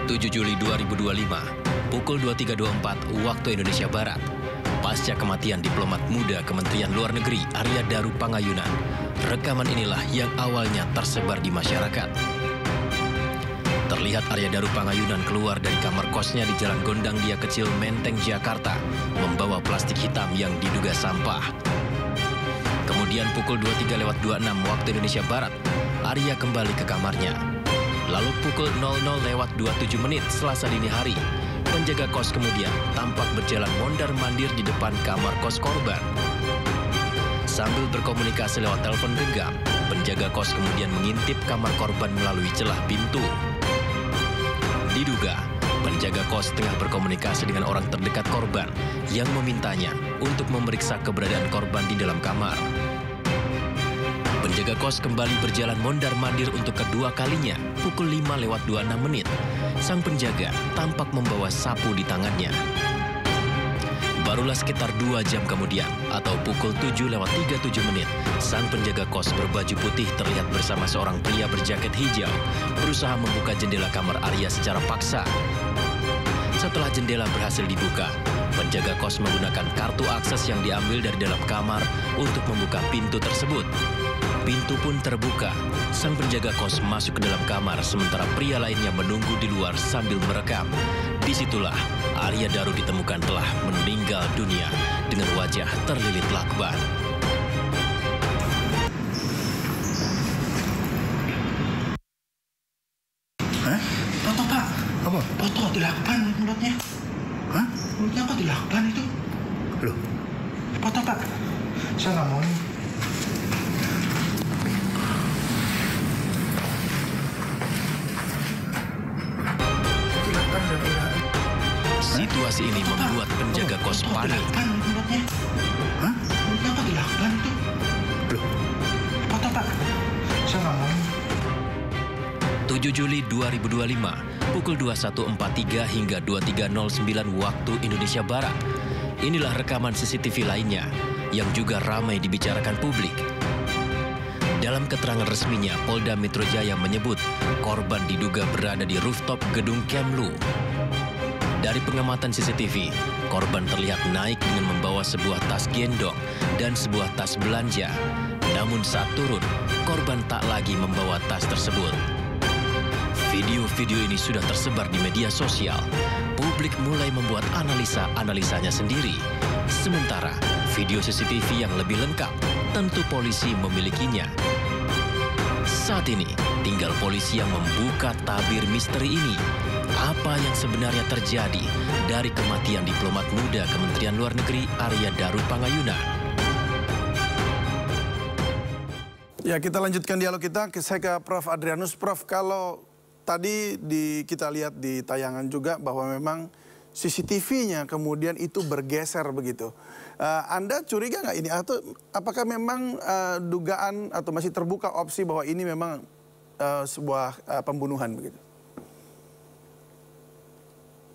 7 Juli 2025, pukul 23.24 waktu Indonesia Barat. Pasca kematian diplomat muda Kementerian Luar Negeri Arya Daru Pangayunan, rekaman inilah yang awalnya tersebar di masyarakat. Terlihat Arya Daru Pangayunan keluar dari kamar kosnya di Jalan Gondang Dia Kecil, Menteng, Jakarta, membawa plastik hitam yang diduga sampah. Kemudian pukul 23.26 waktu Indonesia Barat, Arya kembali ke kamarnya. Lalu pukul 00.27 Selasa dini hari, penjaga kos kemudian tampak berjalan mondar-mandir di depan kamar kos korban. Sambil berkomunikasi lewat telepon genggam, penjaga kos kemudian mengintip kamar korban melalui celah pintu. Diduga, penjaga kos tengah berkomunikasi dengan orang terdekat korban yang memintanya untuk memeriksa keberadaan korban di dalam kamar. Penjaga kos kembali berjalan mondar-mandir untuk kedua kalinya pukul 5.26. Sang penjaga tampak membawa sapu di tangannya. Barulah sekitar 2 jam kemudian, atau pukul 7.37, sang penjaga kos berbaju putih terlihat bersama seorang pria berjaket hijau berusaha membuka jendela kamar Arya secara paksa. Setelah jendela berhasil dibuka, penjaga kos menggunakan kartu akses yang diambil dari dalam kamar untuk membuka pintu tersebut. Pintu pun terbuka. Sang penjaga kos masuk ke dalam kamar sementara pria lainnya menunggu di luar sambil merekam. Disitulah Arya Daru ditemukan telah meninggal dunia dengan wajah terlilit lakban. Hah? Foto, Pak. Apa? Foto dilakban mulutnya. Hah? Mulutnya apa dilakban itu? Loh? Foto, Pak. Saya nggak mau. Situasi ini membuat penjaga kos panik. Dilakban mulutnya. Hah? Mulutnya apa dilakban itu? Loh? Foto, Pak. Saya nggak mau. 7 Juli 2025, pukul 21.43 hingga 23.09 waktu Indonesia Barat. Inilah rekaman CCTV lainnya yang juga ramai dibicarakan publik. Dalam keterangan resminya, Polda Metro Jaya menyebut korban diduga berada di rooftop gedung Kemlu. Dari pengamatan CCTV, korban terlihat naik dengan membawa sebuah tas gendong dan sebuah tas belanja. Namun saat turun, korban tak lagi membawa tas tersebut. Video-video ini sudah tersebar di media sosial. Publik mulai membuat analisa-analisanya sendiri. Sementara video CCTV yang lebih lengkap, tentu polisi memilikinya. Saat ini, tinggal polisi yang membuka tabir misteri ini. Apa yang sebenarnya terjadi dari kematian diplomat muda Kementerian Luar Negeri Arya Daru Pangayunan? Ya, kita lanjutkan dialog kita. Saya ke Prof. Adrianus. Prof, kalau tadi kita lihat di tayangan juga bahwa memang CCTV-nya kemudian itu bergeser begitu. Anda curiga nggak ini? Atau apakah memang dugaan atau masih terbuka opsi bahwa ini memang sebuah pembunuhan begitu?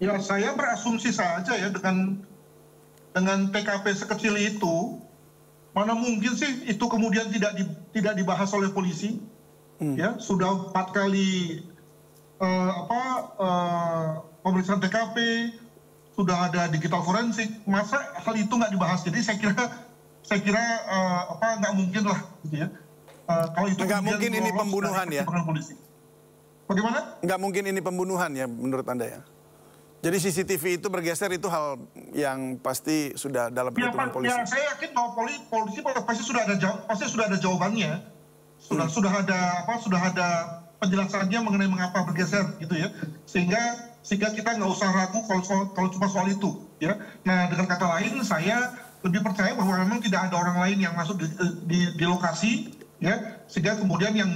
Ya, saya berasumsi saja ya dengan TKP sekecil itu, mana mungkin sih itu kemudian tidak dibahas oleh polisi? Ya, sudah 4 kali pemeriksaan TKP, sudah ada digital forensik, masa hal itu nggak dibahas? Jadi saya kira nggak mungkin lah, gitu ya. Kalau itu nggak mungkin ini pembunuhan ya? Polisi. Bagaimana? Nggak mungkin ini pembunuhan ya menurut Anda ya? Jadi CCTV itu bergeser itu hal yang pasti sudah dalam perhitungan polisi. Ya, saya yakin bahwa polisi pasti sudah ada jawabannya. Sudah ada penjelasannya mengenai mengapa bergeser gitu ya. Sehingga kita nggak usah ragu kalau cuma soal itu ya. Nah, dengan kata lain saya lebih percaya bahwa memang tidak ada orang lain yang masuk di lokasi ya, sehingga kemudian yang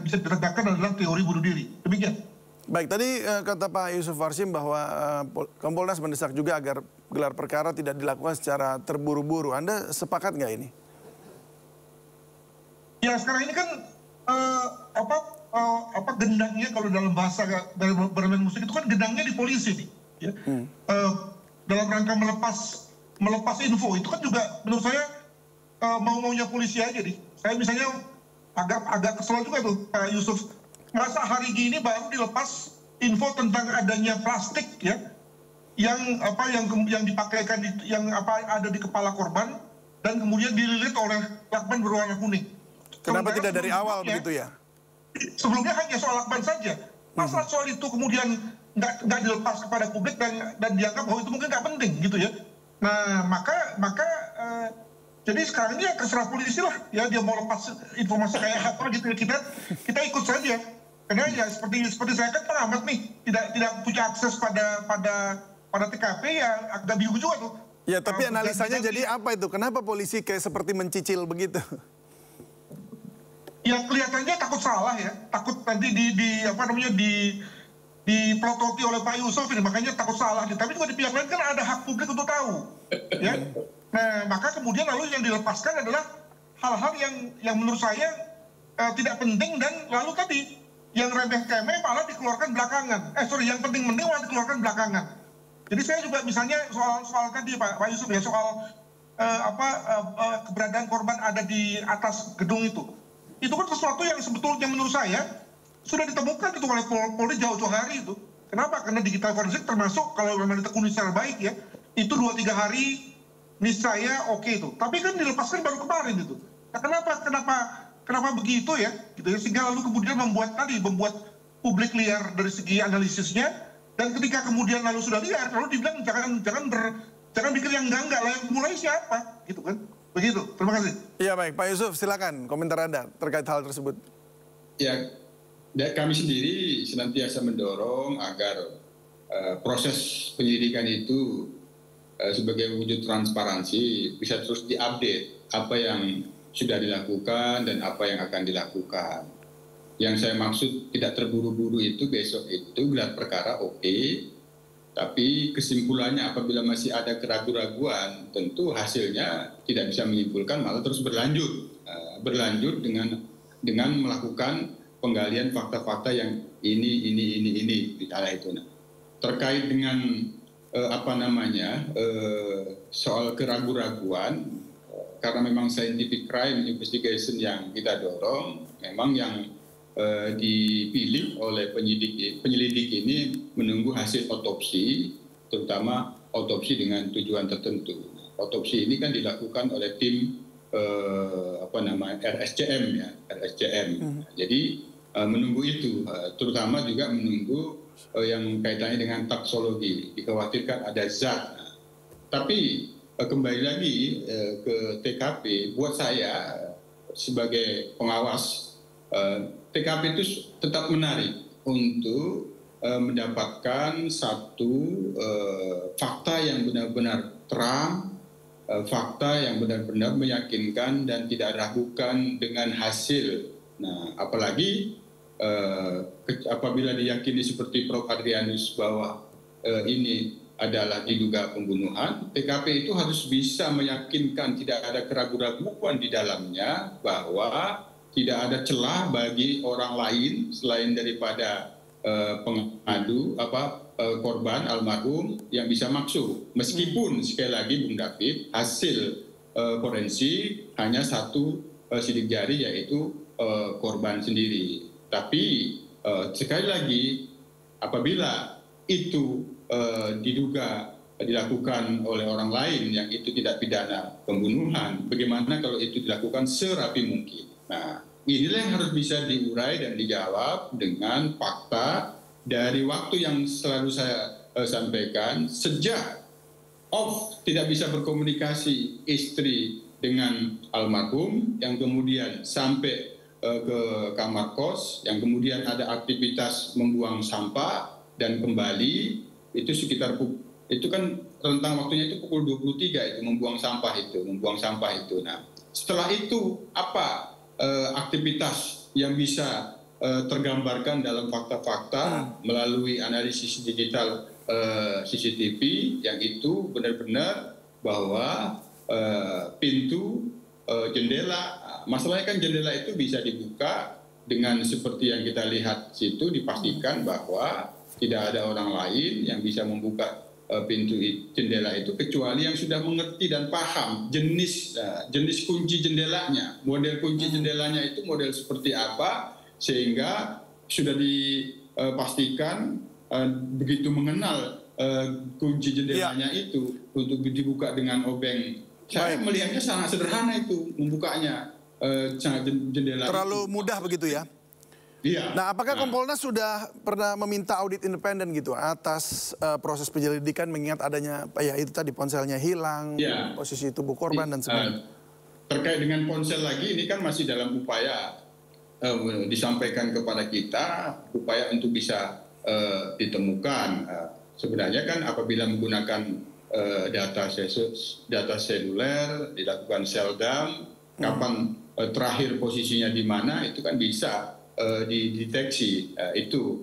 bisa ditegakkan adalah teori bunuh diri. Demikian. Baik, tadi kata Pak Yusuf Warsim bahwa Kompolnas mendesak juga agar gelar perkara tidak dilakukan secara terburu-buru. Anda sepakat nggak ini? Ya, sekarang ini kan gendangnya kalau dalam bahasa dari bermain musik itu kan gendangnya di polisi nih. Ya. Dalam rangka melepas info itu kan juga menurut saya mau-maunya polisi aja nih. Saya misalnya agak kesel juga tuh Pak Yusuf. Masa hari gini baru dilepas info tentang adanya plastik ya yang dipakaikan yang ada di kepala korban dan kemudian dililit oleh lakban berwarna kuning. Kenapa Sementara tidak dari awal begitu ya? Sebelumnya hanya soal lakban saja. Masalah soal itu kemudian nggak dilepas kepada publik dan dianggap bahwa itu mungkin nggak penting gitu ya. Nah maka jadi sekarang ini ya terserah polisi lah ya, dia mau lepas informasi kayak apa gitu ya, kita ikut saja. Karena ya seperti saya kan pengamat nih, tidak punya akses pada TKP ya agak bingung juga tuh. Ya tapi analisanya jadi apa itu? Kenapa polisi kayak seperti mencicil begitu? Ya kelihatannya takut salah ya, takut nanti dipelototi oleh Pak Yusuf ini, makanya takut salah. Tapi juga di pihak lain kan ada hak publik untuk tahu, ya. Nah maka kemudian lalu yang dilepaskan adalah hal-hal yang menurut saya tidak penting, dan lalu tadi yang remeh-temeh malah dikeluarkan belakangan. Yang penting-penting malah dikeluarkan belakangan. Jadi saya juga misalnya soal tadi Pak Yusuf ya, soal keberadaan korban ada di atas gedung itu. Itu kan sesuatu yang sebetulnya menurut saya sudah ditemukan itu oleh Polri jauh-jauh hari itu. Kenapa? Karena digital forensik termasuk kalau memang ditekuni secara baik ya, itu 2-3 hari niscaya oke itu. Tapi kan dilepaskan baru kemarin itu. Nah, kenapa begitu ya? Gitu ya, sehingga lalu kemudian membuat publik liar dari segi analisisnya, dan ketika kemudian lalu sudah liar, lalu dibilang jangan bikin yang enggak lah, yang mulai siapa, gitu kan? Begitu. Terima kasih. Iya baik, Pak Yusuf, silakan komentar Anda terkait hal tersebut. Ya, kami sendiri senantiasa mendorong agar proses penyelidikan itu sebagai wujud transparansi bisa terus diupdate apa yang sudah dilakukan dan apa yang akan dilakukan. Yang saya maksud tidak terburu-buru itu besok itu gelar perkara oke, tapi kesimpulannya apabila masih ada keraguan-raguan, tentu hasilnya tidak bisa menyimpulkan, malah terus berlanjut dengan melakukan penggalian fakta-fakta yang ini misalnya itu. Nah, terkait dengan soal keraguan-raguan, karena memang scientific crime investigation yang kita dorong, memang yang dipilih oleh penyelidik ini menunggu hasil otopsi, terutama otopsi dengan tujuan tertentu. Otopsi ini kan dilakukan oleh tim RSCM ya, RSCM. Jadi menunggu itu, terutama juga menunggu yang kaitannya dengan taksologi, dikhawatirkan ada zat. Tapi kembali lagi ke TKP, buat saya sebagai pengawas, TKP itu tetap menarik untuk mendapatkan satu fakta yang benar-benar terang, fakta yang benar-benar meyakinkan dan tidak ragukan dengan hasil. Nah, apalagi apabila diyakini seperti Prof. Adrianus bahwa ini adalah diduga pembunuhan, TKP itu harus bisa meyakinkan tidak ada keraguan-raguan di dalamnya bahwa tidak ada celah bagi orang lain selain daripada pengadu korban almarhum yang bisa masuk. Meskipun sekali lagi Bung David, hasil forensik hanya satu sidik jari yaitu korban sendiri. Tapi sekali lagi apabila itu diduga dilakukan oleh orang lain yang itu tidak pidana pembunuhan, bagaimana kalau itu dilakukan serapi mungkin? Nah, inilah yang harus bisa diurai dan dijawab dengan fakta dari waktu yang selalu saya sampaikan. Sejak tidak bisa berkomunikasi istri dengan almarhum, yang kemudian sampai ke kamar kos, yang kemudian ada aktivitas membuang sampah dan kembali, itu sekitar itu kan rentang waktunya itu pukul 23 itu membuang sampah itu. Nah, setelah itu apa aktivitas yang bisa tergambarkan dalam fakta-fakta melalui analisis digital CCTV yang itu benar-benar bahwa pintu, jendela, masalahnya kan jendela itu bisa dibuka dengan seperti yang kita lihat situ, dipastikan bahwa tidak ada orang lain yang bisa membuka pintu jendela itu kecuali yang sudah mengerti dan paham jenis kunci jendelanya, model kunci jendelanya itu model seperti apa, sehingga sudah dipastikan begitu mengenal kunci jendelanya itu untuk dibuka dengan obeng. Saya melihatnya sangat sederhana itu membukanya jendela. Terlalu itu mudah begitu ya? Iya. Nah, apakah Kompolnas sudah pernah meminta audit independen gitu atas proses penyelidikan mengingat adanya ya itu tadi ponselnya hilang, posisi tubuh korban dan sebagainya? Terkait dengan ponsel lagi ini kan masih dalam upaya disampaikan kepada kita upaya untuk bisa ditemukan. Sebenarnya kan apabila menggunakan data seluler dilakukan sel dump, kapan terakhir posisinya di mana itu kan bisa dideteksi. Itu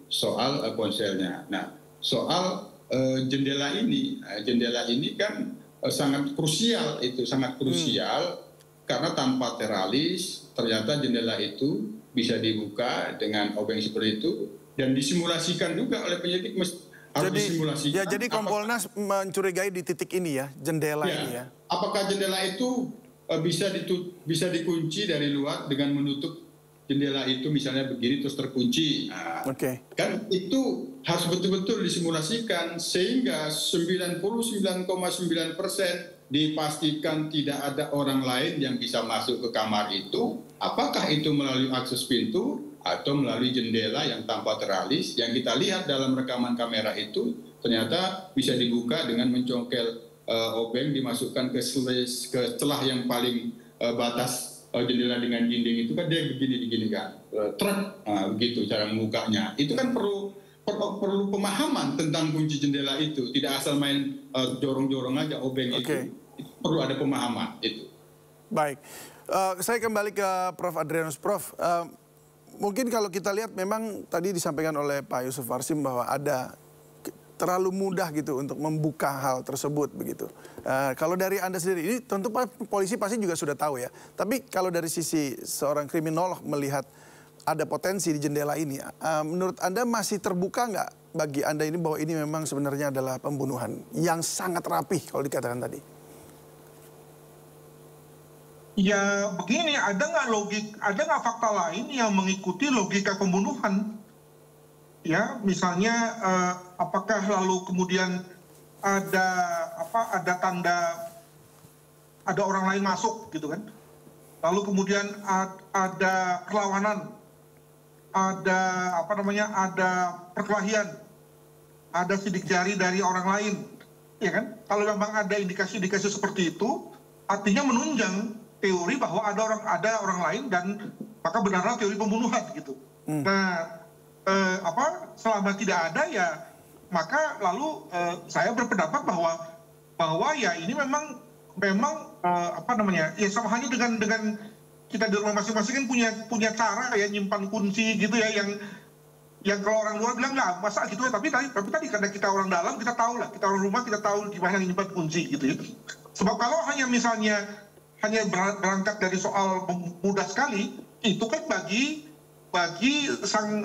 soal ponselnya. Nah, soal jendela ini kan sangat krusial, karena tanpa teralis ternyata jendela itu bisa dibuka dengan obeng seperti itu dan disimulasikan juga oleh penyidik. Jadi Kompolnas mencurigai di titik ini ya, jendela ini ya. Apakah jendela itu bisa dikunci dari luar dengan menutup jendela itu misalnya begini terus terkunci. Nah, kan itu harus betul-betul disimulasikan sehingga 99,9% dipastikan tidak ada orang lain yang bisa masuk ke kamar itu. Apakah itu melalui akses pintu atau melalui jendela yang tanpa teralis yang kita lihat dalam rekaman kamera itu ternyata bisa dibuka dengan mencongkel obeng dimasukkan ke celah yang paling batas jendela dengan dinding itu kan dia begini kan, begitu cara membukanya. Itu kan perlu pemahaman tentang kunci jendela itu, tidak asal main jorong-jorong aja obeng itu perlu ada pemahaman itu. Baik, saya kembali ke Prof. Adrianus. Prof, mungkin kalau kita lihat memang tadi disampaikan oleh Pak Yusuf Warsim bahwa ada terlalu mudah gitu untuk membuka hal tersebut begitu. Kalau dari Anda sendiri, ini tentu polisi pasti juga sudah tahu ya. Tapi kalau dari sisi seorang kriminolog melihat ada potensi di jendela ini, menurut Anda masih terbuka nggak bagi Anda ini bahwa ini memang sebenarnya adalah pembunuhan yang sangat rapih kalau dikatakan tadi? Ya begini, ada nggak fakta lain yang mengikuti logika pembunuhan? Ya, misalnya apakah lalu kemudian ada tanda ada orang lain masuk gitu kan? Lalu kemudian ada perlawanan, ada perkelahian, ada sidik jari dari orang lain, ya kan? Kalau memang ada indikasi-indikasi seperti itu, artinya menunjang teori bahwa ada orang lain dan maka benarlah teori pembunuhan gitu. Nah, selama tidak ada ya maka lalu saya berpendapat bahwa ya ini memang ya sama halnya dengan kita di rumah masing-masing kan punya cara ya nyimpan kunci gitu ya yang kalau orang luar bilang nggak masa gitu ya, tapi tadi karena kita orang dalam kita tahu lah, kita orang rumah kita tahu gimana nyimpan kunci gitu ya. Sebab kalau hanya berangkat dari soal mudah sekali itu kan bagi sang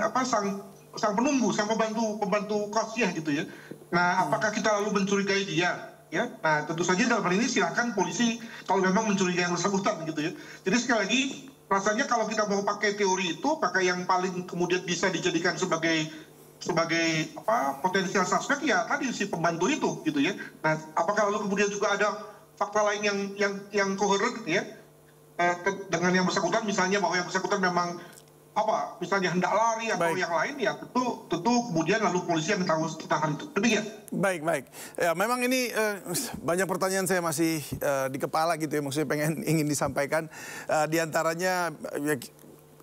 penunggu, sang pembantu kosnya gitu ya. Nah, apakah kita lalu mencurigai dia? Ya, nah tentu saja dalam hal ini silakan polisi kalau memang mencurigai yang bersangkutan gitu ya. Jadi sekali lagi rasanya kalau kita mau pakai teori itu, pakai yang paling kemudian bisa dijadikan sebagai potensial suspek ya tadi si pembantu itu gitu ya. Nah, apakah lalu kemudian juga ada fakta lain yang koheren gitu ya dengan yang bersangkutan, misalnya bahwa yang bersangkutan memang misalnya hendak lari atau yang lain ya tentu kemudian lalu polisi yang tahu tentang hal itu. Demikian. Baik. Ya memang ini banyak pertanyaan saya masih di kepala gitu ya, maksudnya ingin disampaikan. Di antaranya ya,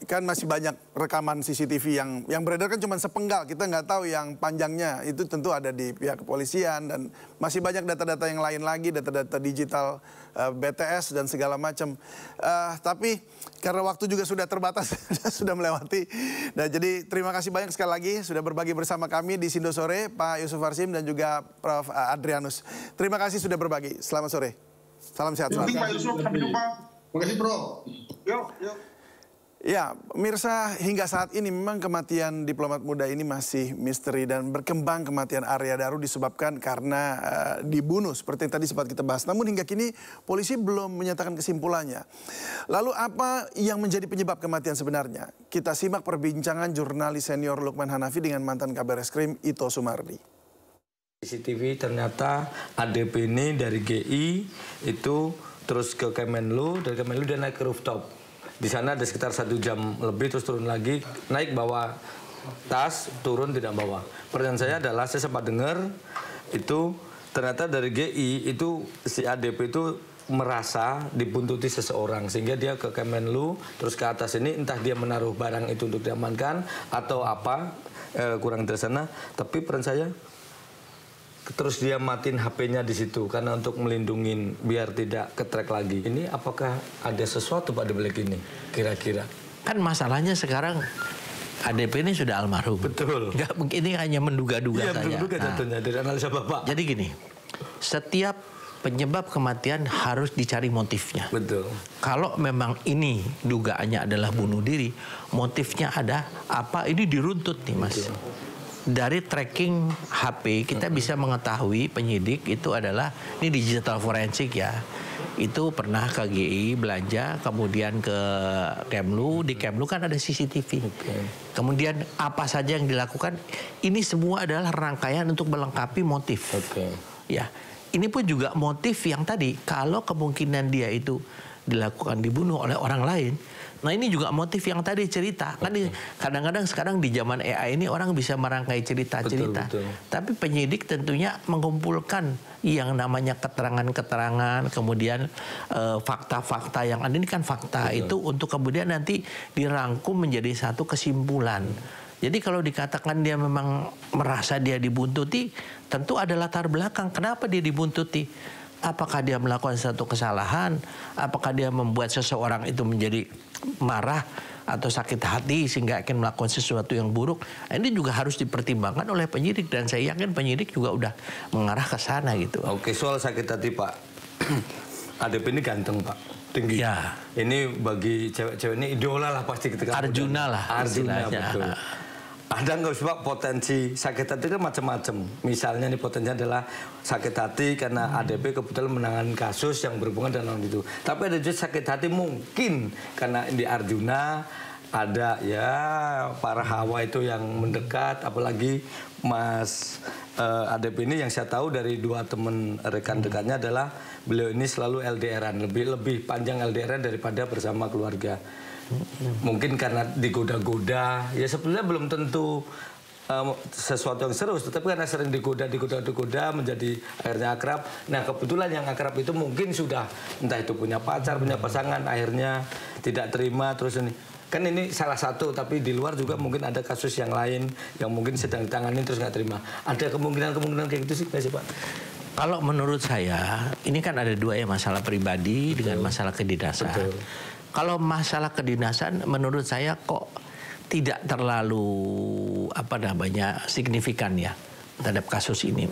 kan masih banyak rekaman CCTV yang beredar kan cuma sepenggal, kita nggak tahu yang panjangnya itu tentu ada di pihak kepolisian dan masih banyak data-data yang lain lagi, data-data digital BTS dan segala macam. Tapi karena waktu juga sudah terbatas, sudah melewati. Nah, jadi terima kasih banyak sekali lagi sudah berbagi bersama kami di Sindo Sore, Pak Yusuf Warsim dan juga Prof. Adrianus. Terima kasih sudah berbagi. Selamat sore. Salam sehat selalu. Terima kasih Pak Yusuf, sampai jumpa. Terima kasih, Bro. Yuk. Ya, pemirsa, hingga saat ini memang kematian diplomat muda ini masih misteri dan berkembang. Kematian Arya Daru disebabkan karena dibunuh seperti yang tadi sempat kita bahas. Namun hingga kini polisi belum menyatakan kesimpulannya. Lalu apa yang menjadi penyebab kematian sebenarnya? Kita simak perbincangan jurnalis senior Lukman Hanafi dengan mantan Kabar Eskrim Ito Sumardi. CCTV ternyata ADP ini dari GI itu terus ke Kemenlu, dari Kemenlu dia naik ke rooftop. Di sana ada sekitar 1 jam lebih, terus turun lagi, naik bawa tas, turun tidak bawa. Pertanyaan saya adalah, saya sempat dengar itu ternyata dari GI itu si ADP itu merasa dibuntuti seseorang sehingga dia ke Kemenlu terus ke atas ini, entah dia menaruh barang itu untuk diamankan atau apa, kurang dari sana. Tapi peran saya terus dia matiin HP-nya di situ karena untuk melindungi biar tidak ke-track lagi. Ini apakah ada sesuatu Pak di balik ini kira-kira? Kan masalahnya sekarang ADP ini sudah almarhum. Betul. Nggak, ini hanya menduga-duga saja. Iya, menduga tentunya dari analisa Bapak. Jadi gini, setiap penyebab kematian harus dicari motifnya. Betul. Kalau memang ini dugaannya adalah bunuh diri, motifnya ada apa, ini diruntut nih Mas. Betul. Dari tracking HP kita bisa mengetahui penyidik itu adalah, ini digital forensik ya, itu pernah ke GI belanja, kemudian ke Kemlu, di Kemlu kan ada CCTV. Kemudian apa saja yang dilakukan, ini semua adalah rangkaian untuk melengkapi motif. Ya, ini pun juga motif yang tadi, kalau kemungkinan dia itu dilakukan dibunuh oleh orang lain. Nah ini juga motif yang tadi cerita. Kan kadang-kadang sekarang di zaman AI ini orang bisa merangkai cerita-cerita. Tapi penyidik tentunya mengumpulkan yang namanya keterangan-keterangan, kemudian fakta-fakta yang ada, ini kan fakta itu untuk kemudian nanti dirangkum menjadi satu kesimpulan. Jadi kalau dikatakan dia memang merasa dia dibuntuti, tentu ada latar belakang kenapa dia dibuntuti. Apakah dia melakukan satu kesalahan? Apakah dia membuat seseorang itu menjadi marah atau sakit hati sehingga akan melakukan sesuatu yang buruk? Nah, ini juga harus dipertimbangkan oleh penyidik dan saya yakin penyidik juga udah mengarah ke sana gitu. Oke, soal sakit hati Pak. ADP ini ganteng Pak, tinggi. Ya. Ini bagi cewek-cewek ini idola lah pasti ketika Arjuna lah. Arjuna betul. Ada nggak sih Pak potensi sakit hati kan macam-macam. Misalnya nih potensinya adalah sakit hati karena ADP kebetulan menangani kasus yang berhubungan dengan itu. Tapi ada juga sakit hati mungkin karena di Arjuna ada ya para hawa itu yang mendekat, apalagi Mas ADP ini yang saya tahu dari 2 teman rekan dekatnya adalah beliau ini selalu LDRan, lebih panjang LDRan daripada bersama keluarga. Mungkin karena digoda-goda, ya sebenarnya belum tentu sesuatu yang serius, tetapi karena sering digoda menjadi akhirnya akrab. Nah kebetulan yang akrab itu mungkin sudah entah itu punya pacar, punya pasangan, akhirnya tidak terima terus ini. Kan ini salah satu, tapi di luar juga mungkin ada kasus yang lain yang mungkin sedang ditangani terus nggak terima. Ada kemungkinan kayak gitu sih nggak sih Pak? Kalau menurut saya, ini kan ada 2 ya, masalah pribadi dengan masalah kedinasan. Kalau masalah kedinasan menurut saya kok tidak terlalu signifikan ya terhadap kasus ini.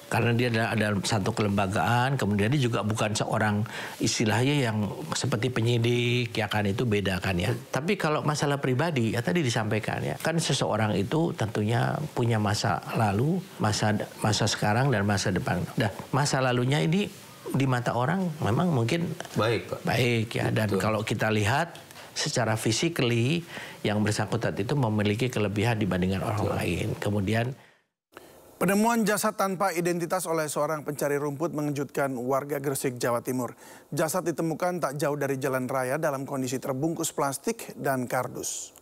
Karena dia ada satu kelembagaan, kemudian dia juga bukan seorang istilahnya yang seperti penyidik, ya kan, itu beda kan ya. Tapi kalau masalah pribadi ya tadi disampaikan ya, kan seseorang itu tentunya punya masa lalu, masa sekarang dan masa depan. Nah, masa lalunya ini di mata orang memang mungkin baik ya, dan kalau kita lihat secara physically yang bersangkutan itu memiliki kelebihan dibandingkan orang lain. Kemudian penemuan jasad tanpa identitas oleh seorang pencari rumput mengejutkan warga Gresik, Jawa Timur. Jasad ditemukan tak jauh dari jalan raya dalam kondisi terbungkus plastik dan kardus.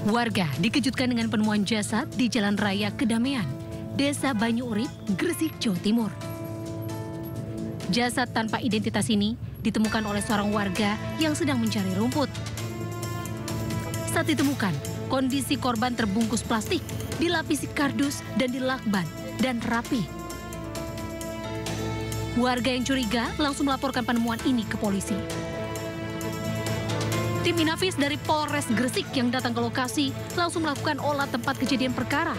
Warga dikejutkan dengan penemuan jasad di Jalan Raya Kedamaian, Desa Banyu Urip, Gresik, Jawa Timur. Jasad tanpa identitas ini ditemukan oleh seorang warga yang sedang mencari rumput. Saat ditemukan, kondisi korban terbungkus plastik, dilapisi kardus dan dilakban dan rapi. Warga yang curiga langsung melaporkan penemuan ini ke polisi. Tim Inafis dari Polres Gresik yang datang ke lokasi langsung melakukan olah tempat kejadian perkara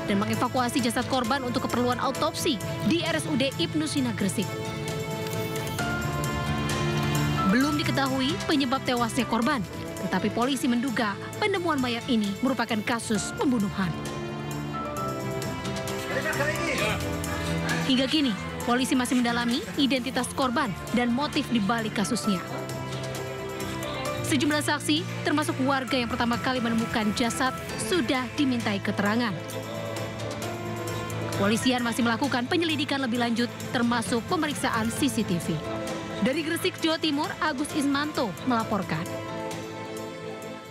dan mengevakuasi jasad korban untuk keperluan autopsi di RSUD Ibnu Sina Gresik. diketahui penyebab tewasnya korban, tetapi polisi menduga penemuan mayat ini merupakan kasus pembunuhan. Hingga kini, polisi masih mendalami identitas korban dan motif di balik kasusnya. Sejumlah saksi, termasuk warga yang pertama kali menemukan jasad, sudah dimintai keterangan. Kepolisian masih melakukan penyelidikan lebih lanjut, termasuk pemeriksaan CCTV. Dari Gresik, Jawa Timur, Agus Ismanto melaporkan.